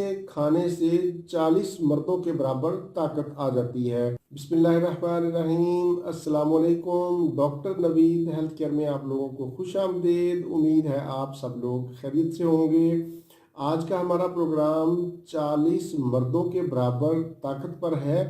इसे खाने से 40 मर्दों के बराबर ताकत आ जाती है। बिस्मिल्लाहिर्रहमानिर्रहीम। अस्सलाम वालेकुम। डॉक्टर नवीद हेल्थ केयर में आप लोगों को खुश आमदीद। उम्मीद है आप सब लोग खैरियत से होंगे। आज का हमारा प्रोग्राम 40 मर्दों के बराबर ताकत पर है।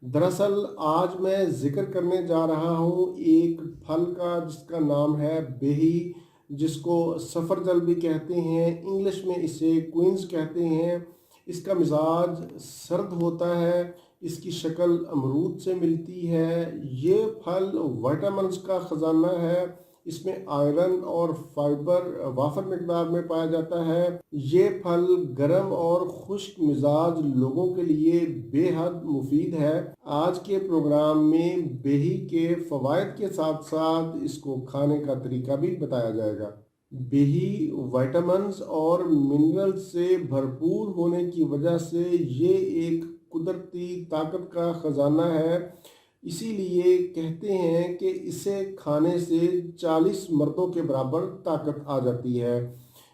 दरअसल आज मैं जिक्र करने जा रहा हूँ एक फल का जिसका नाम है बेही, जिसको सफरजल भी कहते हैं, इंग्लिश में इसे क्वींस कहते हैं। इसका मिजाज सर्द होता है, इसकी शक्ल अमरूद से मिलती है। ये फल विटामिन्स का ख़जाना है। इसमें आयरन और फाइबर वाफर मिकदार में पाया जाता है। ये फल गर्म और खुश्क मिजाज लोगों के लिए बेहद मुफीद है। आज के प्रोग्राम में बेही के फ़वाइद के साथ साथ इसको खाने का तरीका भी बताया जाएगा। बेही विटामिन्स और मिनरल्स से भरपूर होने की वजह से ये एक कुदरती ताकत का ख़जाना है। इसीलिए कहते हैं कि इसे खाने से 40 मर्दों के बराबर ताकत आ जाती है।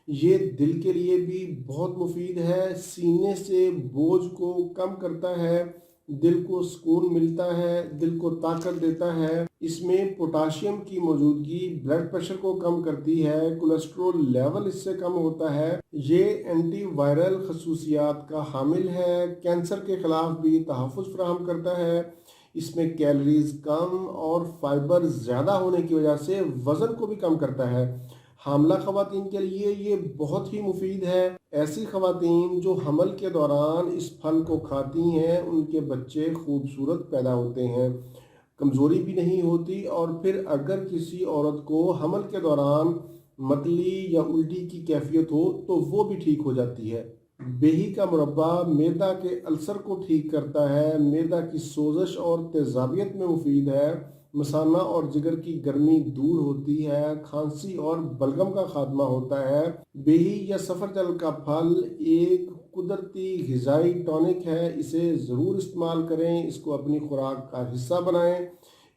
ये दिल के लिए भी बहुत मुफीद है, सीने से बोझ को कम करता है, दिल को सुकून मिलता है, दिल को ताकत देता है। इसमें पोटाशियम की मौजूदगी ब्लड प्रेशर को कम करती है, कोलेस्ट्रॉल लेवल इससे कम होता है। ये एंटी वायरल खसूसियात का हामिल है, कैंसर के खिलाफ भी तहफ़्फ़ुज़ फराहम करता है। इसमें कैलोरीज कम और फाइबर ज़्यादा होने की वजह से वज़न को भी कम करता है। हामला ख़वातीन के लिए ये बहुत ही मुफीद है। ऐसी ख़वातीन जो हमल के दौरान इस फल को खाती हैं उनके बच्चे खूबसूरत पैदा होते हैं, कमज़ोरी भी नहीं होती। और फिर अगर किसी औरत को हमल के दौरान मतली या उल्टी की कैफियत हो तो वो भी ठीक हो जाती है। बेही का मुरब्बा मैदा के अल्सर को ठीक करता है, मैदा की सोजश और तेज़ाबियत में मुफीद है, मसाना और जिगर की गर्मी दूर होती है, खांसी और बलगम का खात्मा होता है। बेही या सफरजल का फल एक कुदरती ग़िज़ाई टॉनिक है, इसे ज़रूर इस्तेमाल करें, इसको अपनी खुराक का हिस्सा बनाएं।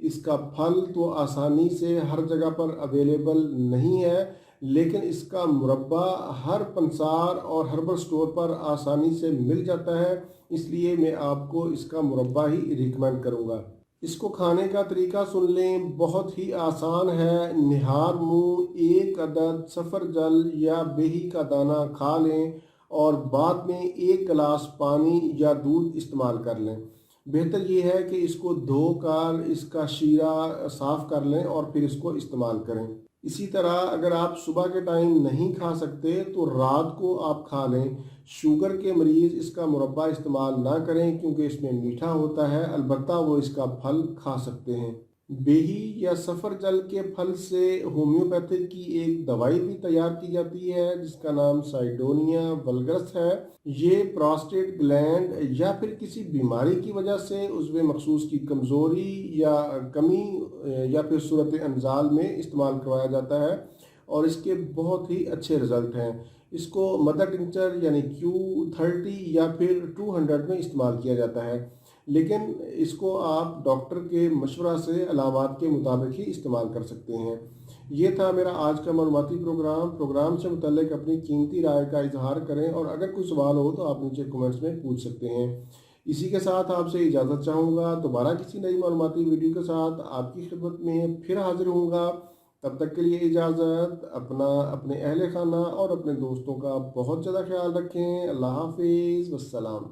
इसका फल तो आसानी से हर जगह पर अवेलेबल नहीं है, लेकिन इसका मुरब्बा हर पंसार और हर्बल स्टोर पर आसानी से मिल जाता है, इसलिए मैं आपको इसका मुरब्बा ही रिकमेंड करूँगा। इसको खाने का तरीका सुन लें, बहुत ही आसान है। निहार मुँह एक अदद सफरजल या बेही का दाना खा लें और बाद में 1 गिलास पानी या दूध इस्तेमाल कर लें। बेहतर ये है कि इसको धोकर इसका शीरा साफ़ कर लें और फिर इसको इस्तेमाल करें। इसी तरह अगर आप सुबह के टाइम नहीं खा सकते तो रात को आप खा लें। शुगर के मरीज़ इसका मुरब्बा इस्तेमाल ना करें क्योंकि इसमें मीठा होता है, अलबत्ता वो इसका फल खा सकते हैं। बेही या सफरजल के फल से होम्योपैथिक की एक दवाई भी तैयार की जाती है जिसका नाम साइडोनिया वल्गरस है। ये प्रोस्टेट ग्लैंड या फिर किसी बीमारी की वजह से उज़्व मखसूस की कमज़ोरी या कमी या फिर सूरत अंजाल में इस्तेमाल करवाया जाता है और इसके बहुत ही अच्छे रिज़ल्ट हैं। इसको मदर टिंचर यानी Q30 या फिर 200 में इस्तेमाल किया जाता है, लेकिन इसको आप डॉक्टर के मशवरा से अलामात के मुताबिक ही इस्तेमाल कर सकते हैं। ये था मेरा आज का मालूमाती प्रोग्राम से मुतल्लिक अपनी कीमती राय का इजहार करें और अगर कोई सवाल हो तो आप नीचे कमेंट्स में पूछ सकते हैं। इसी के साथ आपसे इजाज़त चाहूँगा। दोबारा किसी नई मालूमाती वीडियो के साथ आपकी खिदमत में फिर हाजिर होऊंगा। तब तक के लिए इजाज़त। अपना, अपने अहले खाना और अपने दोस्तों का बहुत ज़्यादा ख्याल रखें। अल्लाह हाफिज़, वस्सलाम।